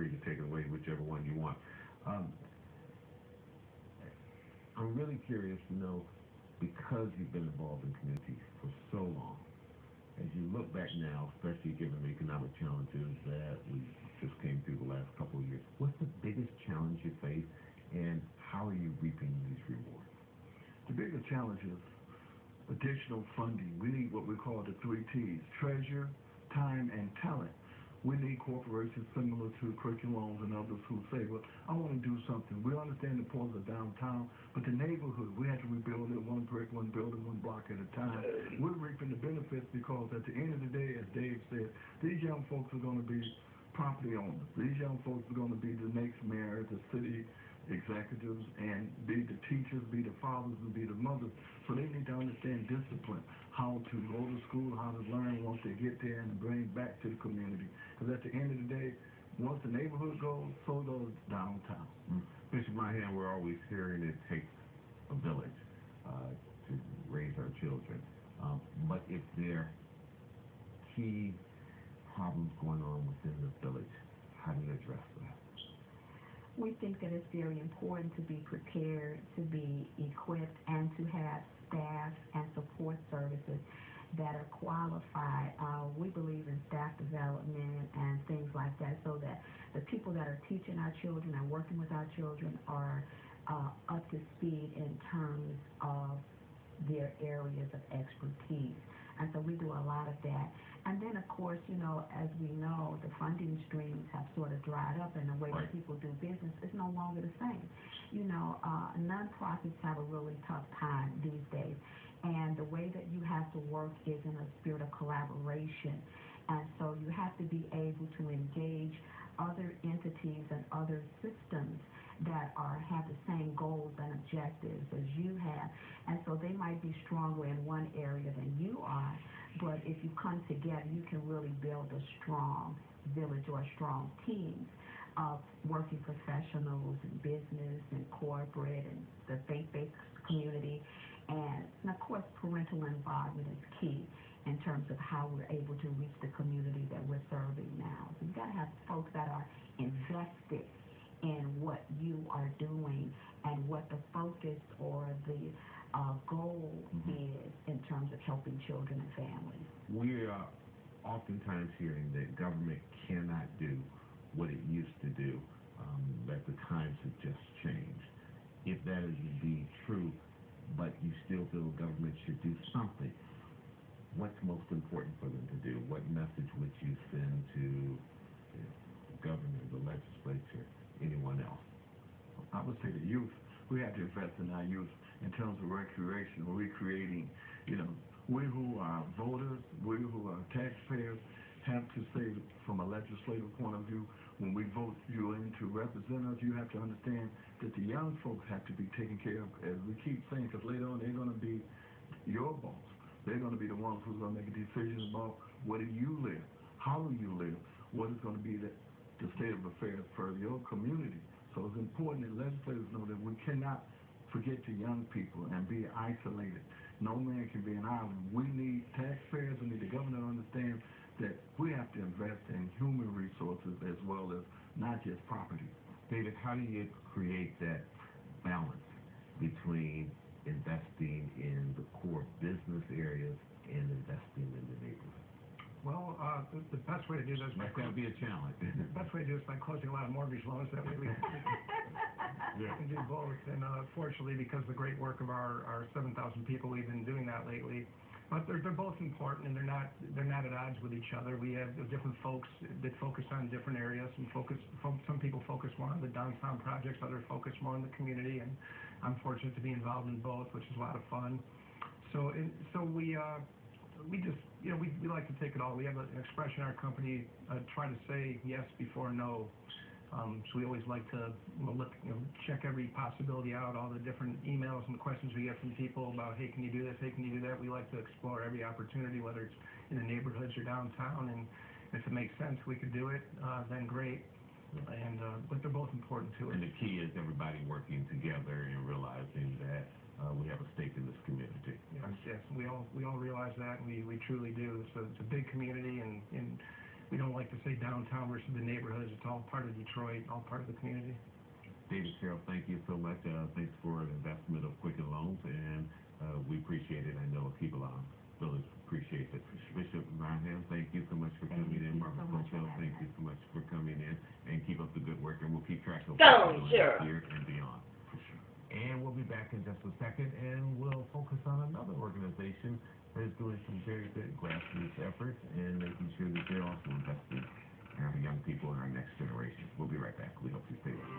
free to take it away, whichever one you want. I'm really curious to know, because you've been involved in communities for so long, as you look back now, especially given the economic challenges that we just came through the last couple of years, what's the biggest challenge you face, and how are you reaping these rewards? The biggest challenge is additional funding. We need what we call the 3 T's: treasure, time, and talent. We need corporations similar to Curriculum and others who say, well, I want to do something. We understand the importance of downtown, but the neighborhood, we have to rebuild it one brick, one building, one block at a time. We're reaping the benefits because at the end of the day, as Dave said, these young folks are going to be property owners. These young folks are going to be the next mayor, the city executives, and be the teachers, be the fathers, and be the mothers. So they need to understand discipline, how to go to school, how to learn once they get there, and bring back to the community. Because at the end of the day, once the neighborhood goes, so goes downtown. Bishop Myhand, we're always hearing it takes a village to raise our children. But if there are key problems going on within the village, how do you address that? We think that it's very important to be prepared, to be equipped, and to have staff and support services that are qualified. We believe in staff development and things like that, so that the people that are teaching our children and working with our children are up to speed in terms of their areas of expertise. And so we do a lot of that. And then, of course, you know, as we know, the funding streams have sort of dried up, and the way that people do business is no longer the same. You know, nonprofits have a really tough time these days. And the way that you have to work is in a spirit of collaboration. And so you have to be able to engage other entities and other systems that have the same goals and objectives as you have. And so they might be stronger in one area than you are, but if you come together, you can really build a strong village or a strong team of working professionals in business and corporate and the faith-based community. And of course, parental involvement is key in terms of how we're able to reach the community that we're serving now. So you've got to have folks that are invested in what you are doing and what the focus or the goal is in terms of helping children and families. We are oftentimes hearing that government cannot do what it used to do, that the times have just changed. If that is indeed true, but you still feel government should do something, what's most important for them to do? What message would you send to the governor, the legislature, anyone else? I would say the youth. We have to invest in our youth in terms of recreation, recreating. You know, we who are voters, we who are taxpayers, have to say, from a legislative point of view, when we vote you in to represent us, you have to understand that the young folks have to be taken care of, as we keep saying, because later on they're going to be your boss. They're going to be the ones who's going to make a decision about where do you live, how do you live, what is going to be the state of affairs for your community. So it's important that legislators know that we cannot forget the young people and be isolated. No man can be an island. We need taxpayers, we need the government to understand that we have to invest in human resources as well as not just property. David, how do you create that balance between investing in the core business areas and investing in the neighborhood? Well, the best way to do this is That's going to be a challenge. The best way to do this is by closing a lot of mortgage loans. That way we can do both. And fortunately, because of the great work of our 7,000 people, we've been doing that lately. But they're both important, and they're not at odds with each other. We have different folks that focus on different areas. Some people focus more on the downtown projects, others focus more on the community. And I'm fortunate to be involved in both, which is a lot of fun. So we just, you know, we like to take it all. We have an expression in our company, try to say yes before no. So we always like to check every possibility out, all the different emails and questions we get from people about, hey, can you do this? Hey, can you do that? We like to explore every opportunity, whether it's in the neighborhoods or downtown. And if it makes sense, we could do it, then great. And but they're both important to us. And the key is everybody working together and realizing that we have a stake in this community. Yes, we all realize that, and we truly do. So it's a big community, and we don't like to say downtown versus the neighborhoods. It's all part of Detroit, all part of the community. David, Cheryl, thank you so much. Thanks for the investment of Quicken Loans, and we appreciate it. I know people village appreciate it. Bishop Myhand, thank you so much for coming in. Margaret Coachell, thank you so much for coming in, and keep up the good work, and we'll keep track of what's going on here and beyond. For sure. And we'll be back in just a second, and we'll focus on another organization that is doing some very good grassroots efforts and making sure that they're also investing in our young people and our next generation. We'll be right back. We hope you stay with us.